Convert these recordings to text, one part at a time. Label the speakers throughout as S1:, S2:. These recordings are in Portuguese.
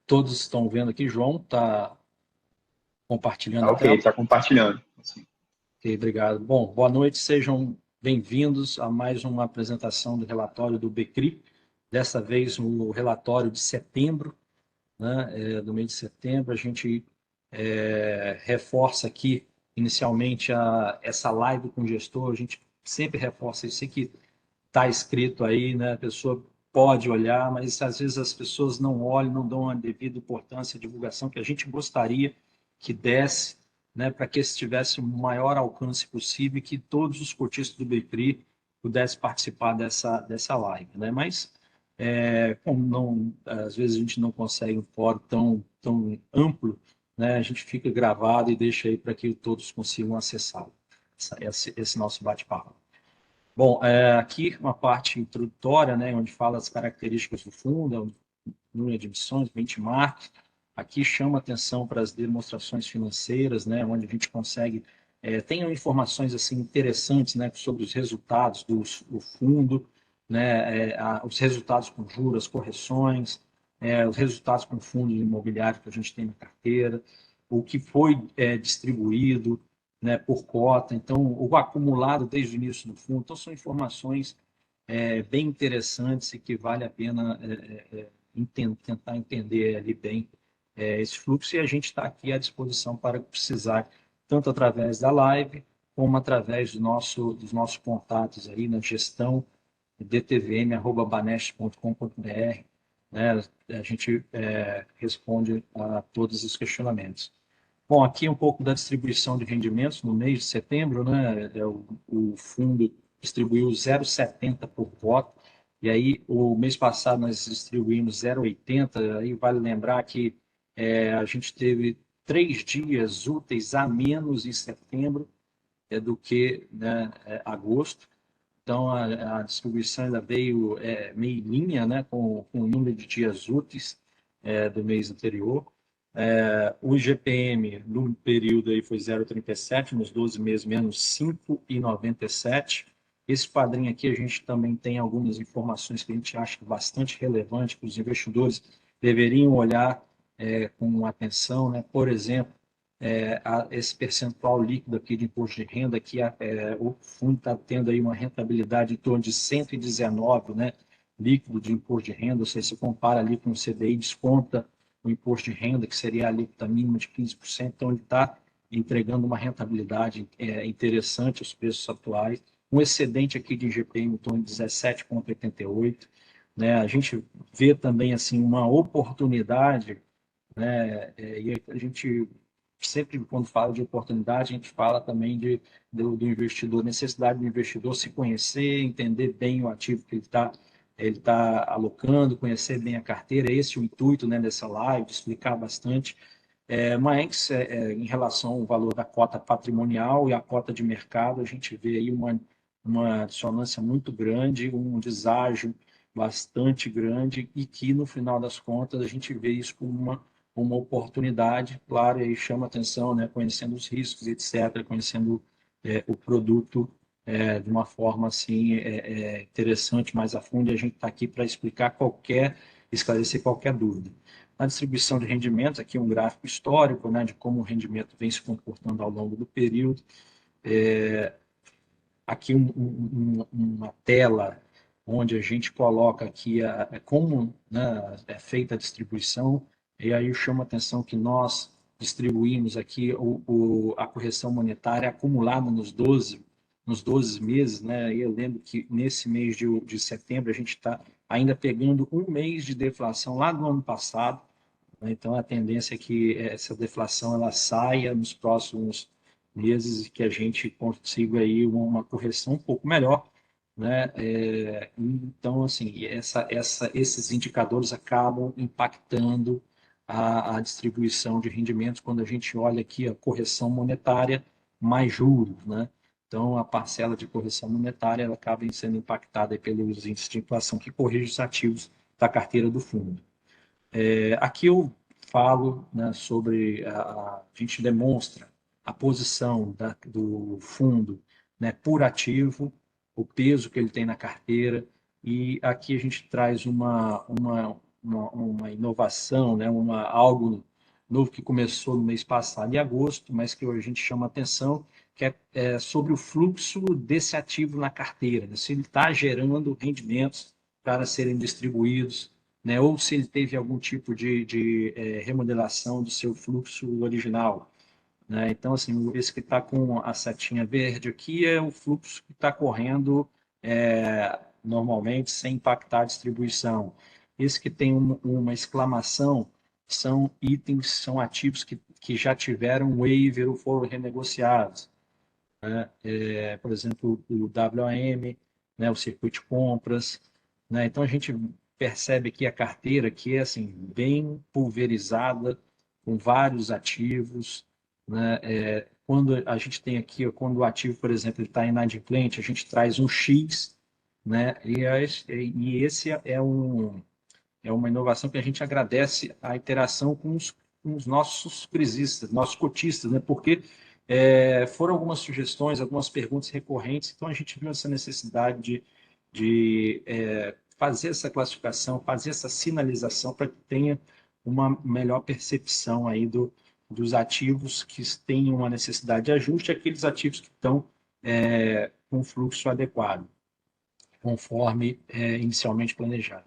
S1: Todos estão vendo aqui, João está compartilhando
S2: Tá
S1: a
S2: ok,
S1: tela.
S2: está compartilhando. Assim.
S1: Ok, obrigado. Bom, boa noite, sejam bem-vindos a mais uma apresentação do relatório do BCRI, dessa vez o relatório de setembro, né, do mês de setembro. A gente reforça aqui, inicialmente, essa live com o gestor, a gente sempre reforça isso que está escrito aí, né, a pessoa pode olhar, mas às vezes as pessoas não olham, não dão a devida importância à divulgação que a gente gostaria que desse, né, para que esse tivesse o maior alcance possível e que todos os cotistas do BCRI pudessem participar dessa live. Né? Mas, como não, às vezes a gente não consegue um fórum tão amplo, né, a gente fica gravado e deixa aí para que todos consigam acessar esse nosso bate-papo. Bom, aqui uma parte introdutória, né, onde fala as características do fundo, número de emissões, benchmark. Aqui chama atenção para as demonstrações financeiras, né, onde a gente consegue tem informações assim interessantes, né, sobre os resultados do fundo, né, os resultados com juros, correções, os resultados com fundo imobiliário que a gente tem na carteira, o que foi distribuído, né, por cota, então o acumulado desde o início do fundo. Então são informações bem interessantes e que vale a pena tentar entender ali bem esse fluxo, e a gente está aqui à disposição para precisar, tanto através da live, como através dos nossos contatos aí na gestão dtvm@banesp.com.br, né? A gente responde a todos os questionamentos. Bom, aqui um pouco da distribuição de rendimentos no mês de setembro, né? O fundo distribuiu 0,70 por voto, e aí o mês passado nós distribuímos 0,80, aí vale lembrar que a gente teve 3 dias úteis a menos em setembro do que, né, agosto, então a distribuição ainda veio meio em linha, né, com o número de dias úteis do mês anterior. O IGPM no período aí foi 0,37, nos 12 meses menos 5,97. Esse quadrinho aqui a gente também tem algumas informações que a gente acha bastante relevante, que os investidores deveriam olhar com atenção, né? Por exemplo, esse percentual líquido aqui de imposto de renda, que o fundo está tendo aí uma rentabilidade em torno de 119, né? Líquido de imposto de renda, ou seja, se compara ali com o CDI, desconta o imposto de renda, que seria a alíquota mínima de 15%, então ele está entregando uma rentabilidade interessante aos preços atuais, um excedente aqui de IGPM em torno de 17,88, né? A gente vê também assim uma oportunidade, né? E a gente sempre, quando fala de oportunidade, a gente fala também do investidor, necessidade do investidor se conhecer, entender bem o ativo que ele tá alocando, conhecer bem a carteira. Esse é o intuito, né, dessa live, de explicar bastante. Mas, em relação ao valor da cota patrimonial e a cota de mercado, a gente vê aí uma dissonância muito grande, um deságio bastante grande, e que, no final das contas, a gente vê isso como uma oportunidade, claro, e aí chama atenção, né, conhecendo os riscos, etc., conhecendo o produto de uma forma assim interessante, mais a fundo, e a gente está aqui para esclarecer qualquer dúvida. Na distribuição de rendimentos, aqui um gráfico histórico, né, de como o rendimento vem se comportando ao longo do período. Aqui uma tela onde a gente coloca aqui como, né, é feita a distribuição, e aí eu chamo a atenção que nós distribuímos aqui a correção monetária acumulada nos 12 meses, né? E eu lembro que nesse mês de setembro a gente está ainda pegando um mês de deflação lá do ano passado, né? Então a tendência é que essa deflação ela saia nos próximos meses e que a gente consiga aí uma correção um pouco melhor, né? Então, assim, esses indicadores acabam impactando a distribuição de rendimentos quando a gente olha aqui a correção monetária mais juros, né? Então, a parcela de correção monetária ela acaba sendo impactada pelos índices de inflação que corrigem os ativos da carteira do fundo. Aqui eu falo, né, sobre a gente demonstra a posição do fundo, né, por ativo, o peso que ele tem na carteira, e aqui a gente traz uma inovação, né, algo novo que começou no mês passado, em agosto, mas que hoje a gente chama atenção, que é sobre o fluxo desse ativo na carteira, né? Se ele está gerando rendimentos para serem distribuídos, né? Ou se ele teve algum tipo de remodelação do seu fluxo original, né? Então, assim, esse que está com a setinha verde aqui é o fluxo que está correndo normalmente sem impactar a distribuição. Esse que tem uma exclamação são itens, são ativos que já tiveram waiver ou foram renegociados, né? Por exemplo, o WAM, né, o circuito de compras, né? Então a gente percebe que a carteira que é assim bem pulverizada, com vários ativos, né? Quando a gente tem aqui, quando o ativo, por exemplo, está inadimplente, a gente traz um X, né? E esse é uma inovação que a gente agradece a interação com os nossos crisistas, nossos cotistas, né? Porque foram algumas sugestões, algumas perguntas recorrentes, então a gente viu essa necessidade de fazer essa classificação, fazer essa sinalização para que tenha uma melhor percepção aí dos ativos que têm uma necessidade de ajuste, aqueles ativos que estão com fluxo adequado, conforme inicialmente planejado,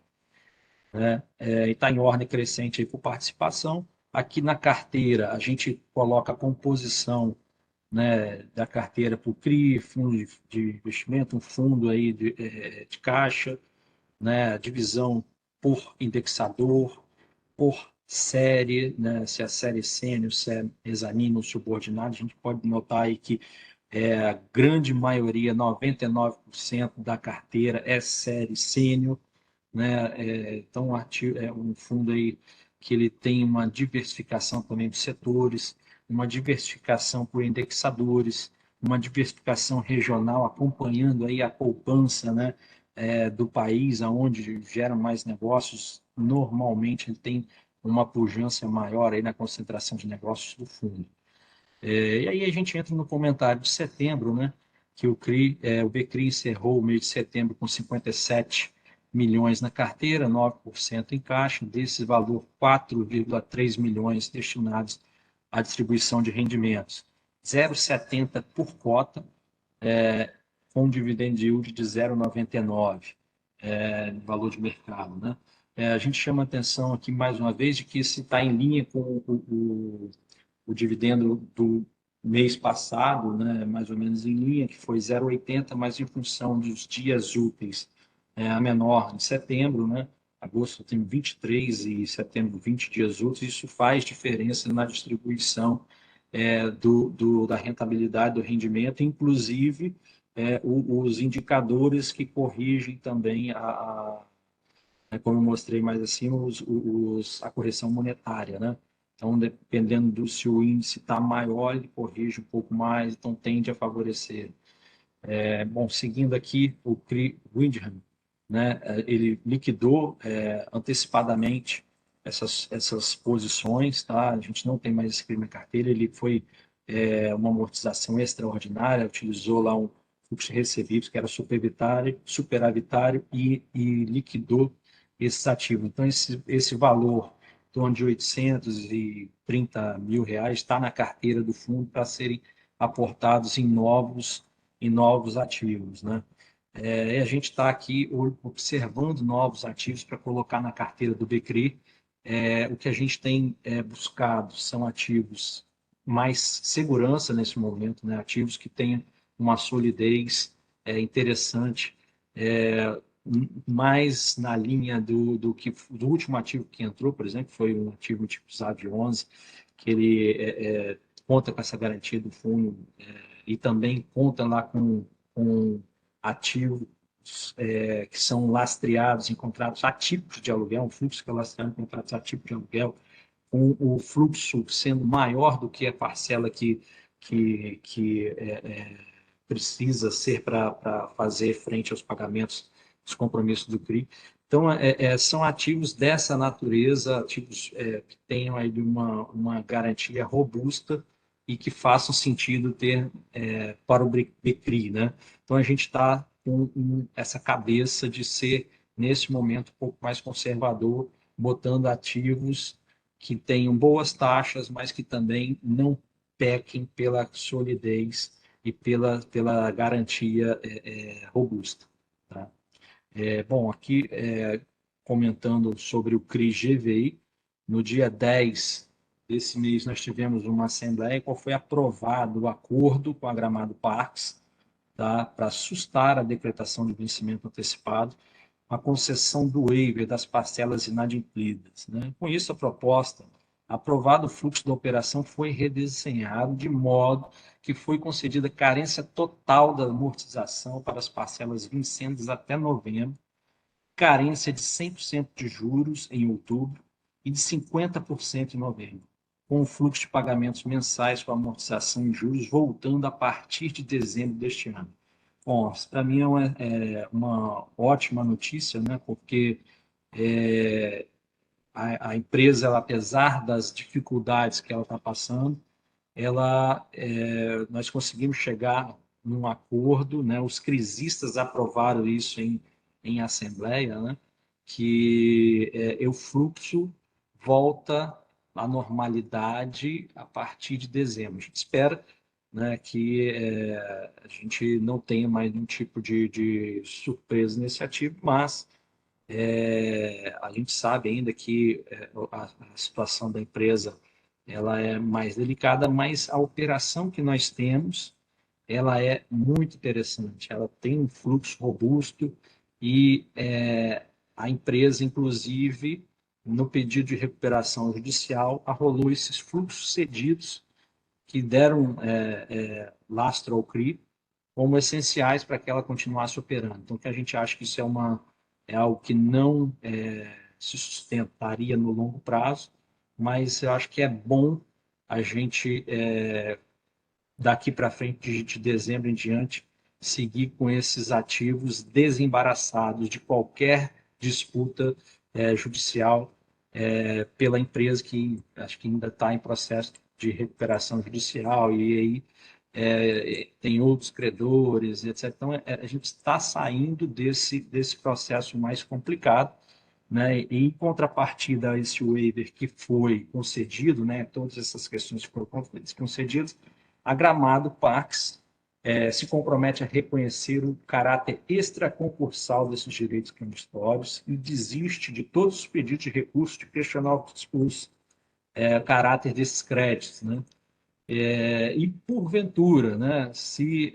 S1: né? E está em ordem crescente aí por participação. Aqui na carteira, a gente coloca a composição, né, da carteira por CRI, fundo de investimento, um fundo aí de caixa, né, divisão por indexador, por série, né, se é série sênior, se é mezanino ou subordinado, a gente pode notar aí que a grande maioria, 99% da carteira é série sênior, né? Então, é um fundo aí que ele tem uma diversificação também de setores, uma diversificação por indexadores, uma diversificação regional, acompanhando aí a poupança, né, do país, aonde geram mais negócios. Normalmente, ele tem uma pujança maior aí na concentração de negócios do fundo. E aí a gente entra no comentário de setembro, né, que o BCRI encerrou o mês de setembro com 57 milhões na carteira, 9% em caixa, desse valor 4,3 milhões destinados à distribuição de rendimentos, 0,70 por cota, com um dividend yield de 0,99, valor de mercado, né? A gente chama atenção aqui mais uma vez de que isso está em linha com o dividendo do mês passado, né, mais ou menos em linha, que foi 0,80, mas em função dos dias úteis, a menor em setembro, né, agosto tem 23 e setembro 20 dias úteis, isso faz diferença na distribuição da rentabilidade do rendimento, inclusive os indicadores que corrigem também como eu mostrei mais acima, a correção monetária, né? Então, dependendo do se o índice está maior, ele corrige um pouco mais, então tende a favorecer. Bom, seguindo aqui, o CRI Windham, né? Ele liquidou antecipadamente essas posições, tá? A gente não tem mais esse CRI na carteira, ele foi uma amortização extraordinária, utilizou lá um fluxo de recebíveis que era superavitário e liquidou esses ativos. Então, esse valor, em torno de 830 mil reais, está na carteira do fundo para serem aportados em novos ativos, né? E a gente está aqui observando novos ativos para colocar na carteira do Becri. O que a gente tem buscado são ativos mais segurança nesse momento, né? Ativos que tenham uma solidez interessante, mais na linha do último ativo que entrou, por exemplo, foi um ativo tipo ZAV11, que ele conta com essa garantia do fundo e também conta lá com ativos que são lastreados em contratos atípicos de aluguel, um fluxo que é lastreado em contratos atípicos de aluguel, com o fluxo sendo maior do que a parcela que precisa ser para fazer frente aos pagamentos dos compromissos do CRI. Então, são ativos dessa natureza, ativos que tenham aí uma garantia robusta e que façam sentido ter para o BCRI, né? Então, a gente está com essa cabeça de ser, nesse momento, um pouco mais conservador, botando ativos que tenham boas taxas, mas que também não pequem pela solidez e pela garantia robusta. Tá? Bom, aqui comentando sobre o CRI GVI, no dia 10 desse mês nós tivemos uma assembleia qual foi aprovado o acordo com a Gramado Parques, tá, para sustar a decretação de vencimento antecipado, a concessão do waiver das parcelas inadimplidas. Né? Com isso, a proposta, aprovado o fluxo da operação, foi redesenhado de modo que foi concedida carência total da amortização para as parcelas vencendo até novembro, carência de 100% de juros em outubro e de 50% em novembro, com o fluxo de pagamentos mensais com amortização e juros voltando a partir de dezembro deste ano. Bom, para mim uma ótima notícia, né? Porque é, a empresa, ela, apesar das dificuldades que ela está passando, nós conseguimos chegar num acordo, né? Os crisistas aprovaram isso em assembleia, né? Que o fluxo volta à normalidade a partir de dezembro. A gente espera, né, que a gente não tenha mais nenhum tipo de surpresa nesse ativo, mas a gente sabe ainda que a situação da empresa ela é mais delicada, mas a operação que nós temos ela é muito interessante. Ela tem um fluxo robusto e a empresa, inclusive, no pedido de recuperação judicial, arrolou esses fluxos cedidos que deram lastro ao CRI como essenciais para que ela continuasse operando. Então, que a gente acha que isso é algo que não se sustentaria no longo prazo, mas eu acho que é bom a gente, daqui para frente, de dezembro em diante, seguir com esses ativos desembaraçados de qualquer disputa judicial pela empresa que acho que ainda está em processo de recuperação judicial e aí tem outros credores, etc. Então, a gente está saindo desse processo mais complicado, né? E, em contrapartida a esse waiver que foi concedido, né? Todas essas questões que foram concedidas, a Gramado Parques se compromete a reconhecer o caráter extraconcursal desses direitos creditórios e desiste de todos os pedidos de recurso de questionar o caráter desses créditos, né? E, porventura, né, se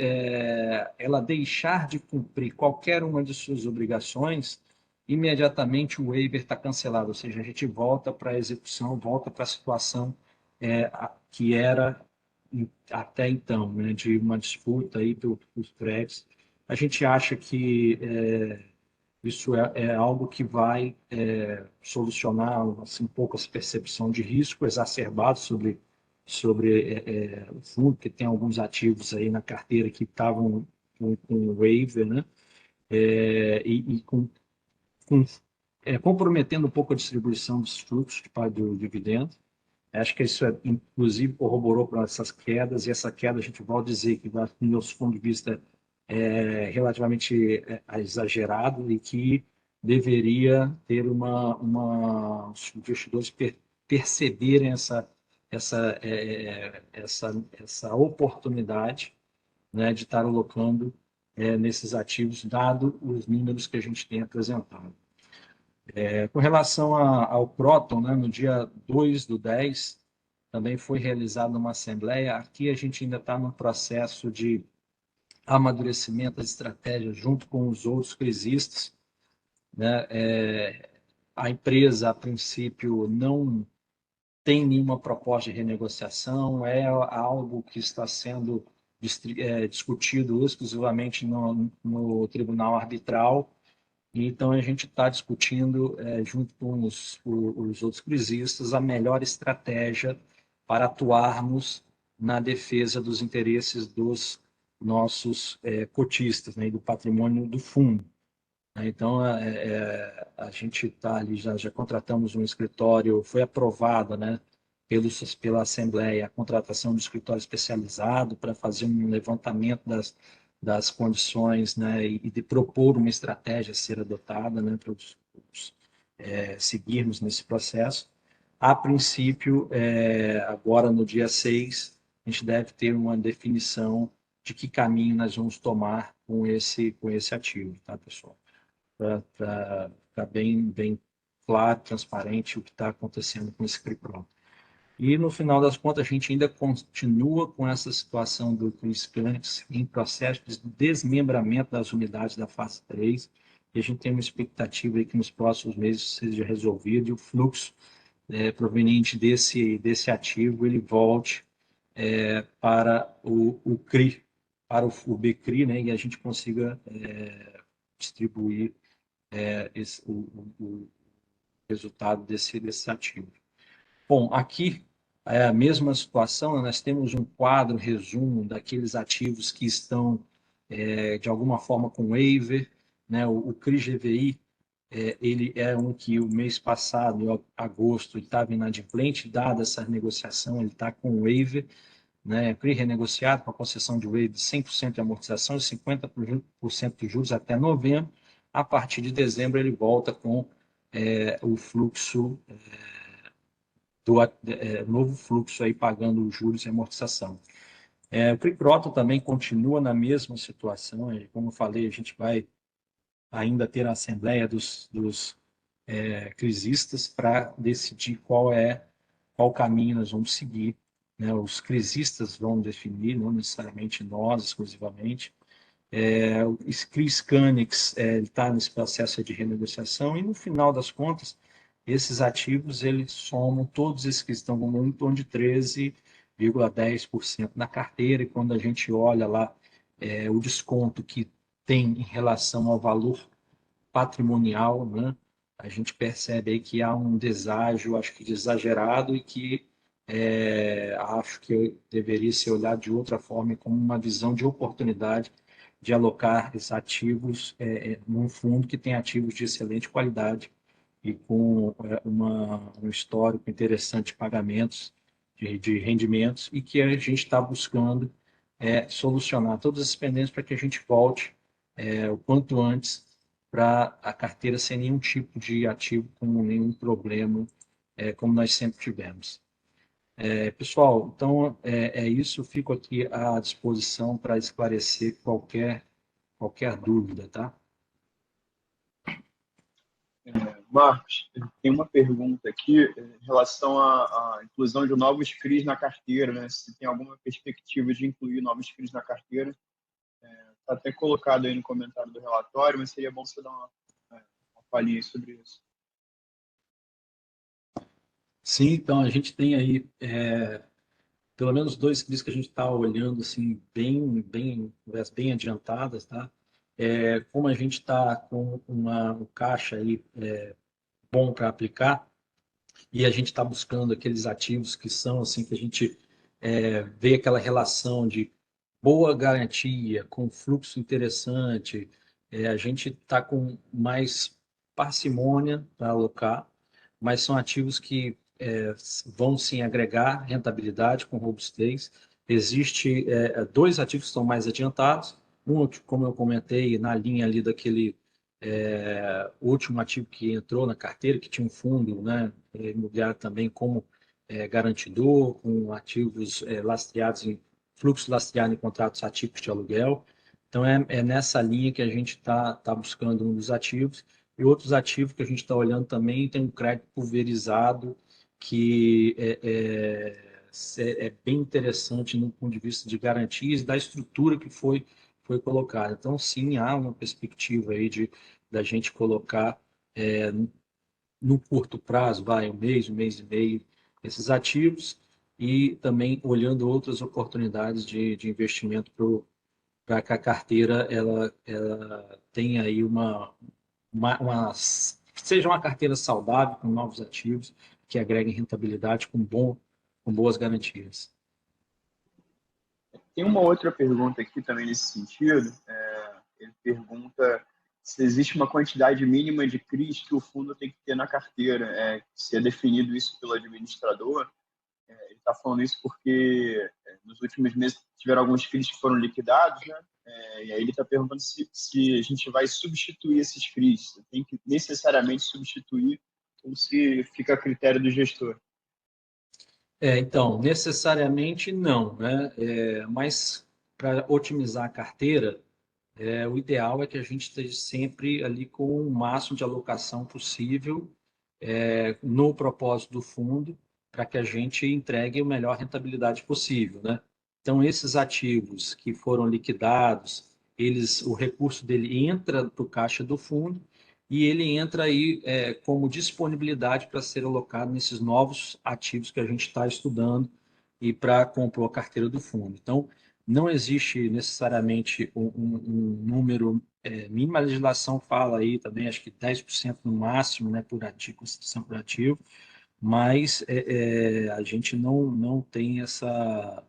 S1: ela deixar de cumprir qualquer uma de suas obrigações, imediatamente o waiver está cancelado, ou seja, a gente volta para a execução, volta para a situação que era até então, né, de uma disputa aí pelos créditos. A gente acha que isso é algo que vai solucionar assim, um pouco essa percepção de risco exacerbado sobre o fundo, que tem alguns ativos aí na carteira que estavam com waiver, né? E com, comprometendo um pouco a distribuição dos fluxos do dividendo. Acho que isso, inclusive, corroborou para essas quedas, e essa queda, a gente volta a dizer que, do meu ponto de vista, relativamente exagerado e que deveria ter os investidores perceberem essa oportunidade, né, de estar alocando nesses ativos, dado os números que a gente tem apresentado. Com relação ao Croton, né, no dia 2/10, também foi realizada uma assembleia. Aqui a gente ainda está no processo de amadurecimento das estratégias junto com os outros crisistas, né? A empresa, a princípio, não tem nenhuma proposta de renegociação, é algo que está sendo discutido exclusivamente no tribunal arbitral. Então, a gente está discutindo, junto com os outros crisistas, a melhor estratégia para atuarmos na defesa dos interesses dos nossos cotistas, né, e do patrimônio do fundo. Então, a gente está ali, já contratamos um escritório, foi aprovada, né, pela Assembleia, a contratação de um escritório especializado para fazer um levantamento das condições, né, e de propor uma estratégia a ser adotada, né, para seguirmos nesse processo. A princípio, agora no dia 6, a gente deve ter uma definição de que caminho nós vamos tomar com esse ativo, tá, pessoal? Para ficar bem claro, transparente o que está acontecendo com esse CRI-PRO. E, no final das contas, a gente ainda continua com essa situação do CRI-Scanix em processo de desmembramento das unidades da fase 3, e a gente tem uma expectativa aí que nos próximos meses seja resolvido e o fluxo proveniente desse ativo ele volte para o CRI, para o BCRI, né, e a gente consiga distribuir o resultado desse ativo. Bom, aqui é a mesma situação, né? Nós temos um quadro, resumo daqueles ativos que estão, de alguma forma, com waiver, né? O CRI-GVI, ele é um que o mês passado, em agosto, ele estava inadimplente, dada essa negociação, ele está com waiver, né? CRI renegociado com a concessão de waiver de 100% de amortização e 50% de juros até novembro. A partir de dezembro, ele volta com o fluxo do novo fluxo aí pagando juros e amortização. O CRI-Proton também continua na mesma situação, como eu falei, a gente vai ainda ter a assembleia dos crisistas para decidir qual caminho nós vamos seguir, né? Os crisistas vão definir, não necessariamente nós exclusivamente. O CRI-Scanix está nesse processo de renegociação e, no final das contas, esses ativos eles somam todos esses que estão em torno de 13,10% na carteira, e quando a gente olha lá o desconto que tem em relação ao valor patrimonial, né, a gente percebe aí que há um deságio, acho que exagerado, e que acho que deveria ser olhado de outra forma, como uma visão de oportunidade de alocar esses ativos num fundo que tem ativos de excelente qualidade e com um histórico interessante de pagamentos, de rendimentos, e que a gente está buscando solucionar todas as pendências para que a gente volte o quanto antes para a carteira sem nenhum tipo de ativo com nenhum problema, como nós sempre tivemos. Pessoal, então é isso. Fico aqui à disposição para esclarecer qualquer dúvida, tá?
S2: Marcos, tem uma pergunta aqui em relação à inclusão de novos CRIs na carteira, né? Se tem alguma perspectiva de incluir novos CRIs na carteira. Está até colocado aí no comentário do relatório, mas seria bom você dar uma palhinha sobre isso.
S1: Sim, então a gente tem aí pelo menos dois CRIs que a gente está olhando assim bem adiantadas, tá? Como a gente está com um caixa aí bom para aplicar, e a gente está buscando aqueles ativos que são assim que a gente vê aquela relação de boa garantia com fluxo interessante, a gente está com mais parcimônia para alocar, mas são ativos que vão sim agregar rentabilidade com robustez. Existe dois ativos que estão mais adiantados, um, como eu comentei, na linha ali daquele último ativo que entrou na carteira, que tinha um fundo, né, imobiliário também como garantidor, com ativos lastreados em fluxo lastreado em contratos atípicos de aluguel. Então, nessa linha que a gente está buscando um dos ativos. E outros ativos que a gente está olhando também tem um crédito pulverizado, que é bem interessante no ponto de vista de garantias e da estrutura que foi colocada. Então, sim, há uma perspectiva aí da gente colocar no curto prazo, um mês e meio, esses ativos, e também olhando outras oportunidades de investimento para que a carteira ela tenha aí seja uma carteira saudável, com novos ativos, que agreguem rentabilidade com boas garantias.
S2: Tem uma outra pergunta aqui também nesse sentido. Ele pergunta se existe uma quantidade mínima de CRIs que o fundo tem que ter na carteira, se é definido isso pelo administrador. Ele está falando isso porque nos últimos meses tiveram alguns CRIs que foram liquidados, né? E aí ele está perguntando se a gente vai substituir esses CRIs, tem que necessariamente substituir ou se fica a critério do gestor.
S1: Então, necessariamente não, né? Mas para otimizar a carteira, o ideal é que a gente esteja sempre ali com o máximo de alocação possível no propósito do fundo, para que a gente entregue a melhor rentabilidade possível, né? Então, esses ativos que foram liquidados, o recurso dele entra para o caixa do fundo e ele entra aí como disponibilidade para ser alocado nesses novos ativos que a gente está estudando e para compor a carteira do fundo. Então, não existe necessariamente um número mínimo. A legislação fala aí também, acho que 10% no máximo, né, por ativo, constituição por ativo, mas a gente não tem essa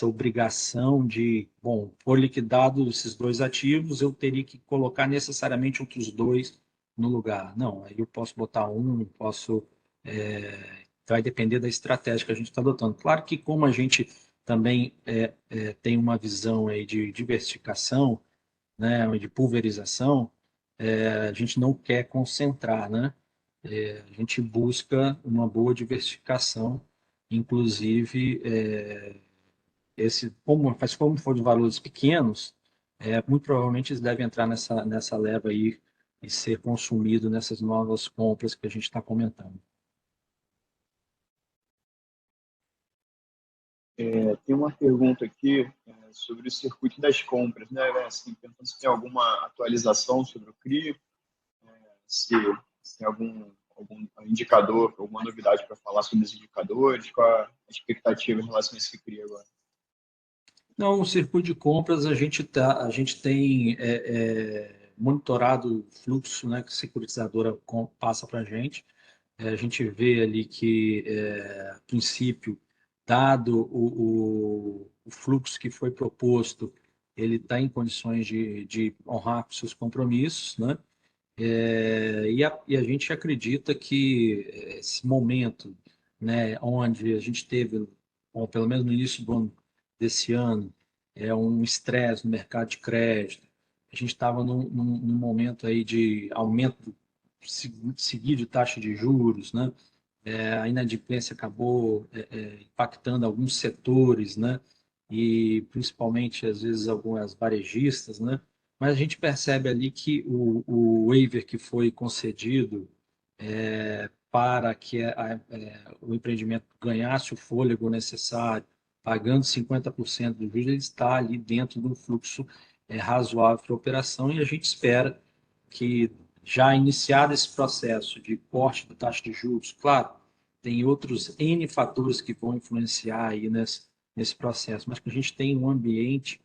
S1: obrigação de, bom, por liquidado esses dois ativos, eu teria que colocar necessariamente outros dois no lugar. Não, aí eu posso botar um, posso. Vai depender da estratégia que a gente está adotando. Claro que, como a gente também tem uma visão aí de diversificação, né, de pulverização, a gente não quer concentrar, né? A gente busca uma boa diversificação, inclusive como for de valores pequenos, muito provavelmente eles devem entrar nessa leva aí e ser consumido nessas novas compras que a gente está comentando.
S2: Tem uma pergunta aqui sobre o circuito das compras, né? Assim, perguntando se tem alguma atualização sobre o CRI, se tem algum indicador, alguma novidade para falar sobre os indicadores, qual a expectativa em relação a esse CRI agora.
S1: Não, o circuito de compras a gente tem monitorado o fluxo, né, que a securitizadora passa para a gente. A gente vê ali que, a princípio, dado o fluxo que foi proposto, ele está em condições de honrar com seus compromissos, né? E a gente acredita que esse momento, né, onde a gente teve, ou pelo menos no início do ano desse ano, um estresse no mercado de crédito, a gente estava num momento aí de aumento seguido de taxa de juros, né? A inadimplência acabou impactando alguns setores, né? E principalmente, às vezes, algumas varejistas, né? Mas a gente percebe ali que o waiver que foi concedido para que o empreendimento ganhasse o fôlego necessário, pagando 50% do juros, ele está ali dentro de um fluxo razoável para a operação, e a gente espera que, já iniciado esse processo de corte da taxa de juros, claro, tem outros N fatores que vão influenciar aí nesse processo, mas que a gente tem um ambiente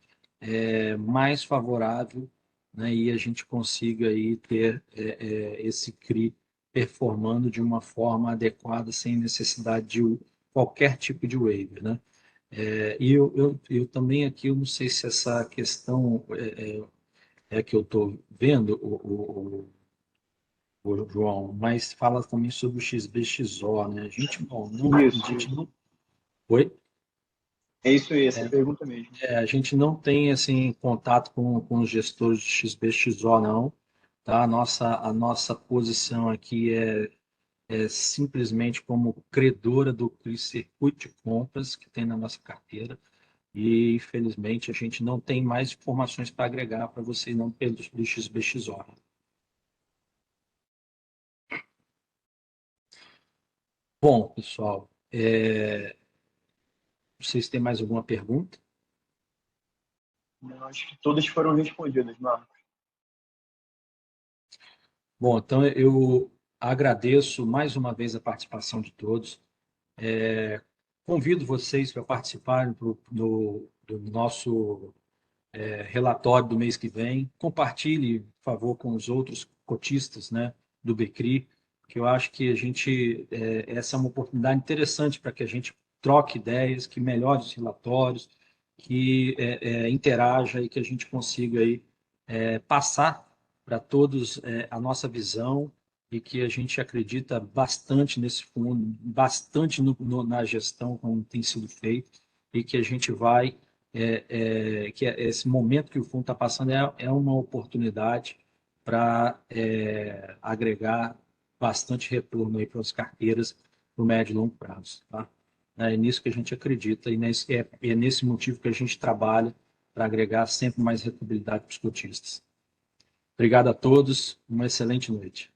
S1: mais favorável, né, e a gente consiga aí ter esse CRI performando de uma forma adequada, sem necessidade de qualquer tipo de waiver, né? E eu também aqui, eu não sei se essa questão que eu estou vendo, o João, mas fala também sobre o XBXO, né? A gente, bom, a gente
S2: Isso.
S1: não. Oi?
S2: É isso aí, essa pergunta mesmo.
S1: A gente não tem assim contato com os gestores de XBXO, não. Tá? A nossa posição aqui é simplesmente como credora do circuito de compras que tem na nossa carteira. E, infelizmente, a gente não tem mais informações para agregar para vocês, não, do XBXO. Bom, pessoal, vocês têm mais alguma pergunta?
S2: Eu acho que todas foram respondidas, Marcos.
S1: Bom, então eu agradeço mais uma vez a participação de todos. Convido vocês para participarem do nosso relatório do mês que vem. Compartilhe, por favor, com os outros cotistas, né, do Becri, que eu acho que essa é uma oportunidade interessante para que a gente troque ideias, que melhore os relatórios, que interaja e que a gente consiga aí, passar para todos a nossa visão, e que a gente acredita bastante nesse fundo, bastante na gestão como tem sido feito, e que a gente vai que esse momento que o fundo está passando é uma oportunidade para agregar bastante retorno aí para as carteiras no médio e longo prazo. Tá? É nisso que a gente acredita e é nesse motivo que a gente trabalha para agregar sempre mais rentabilidade para os cotistas. Obrigado a todos, uma excelente noite.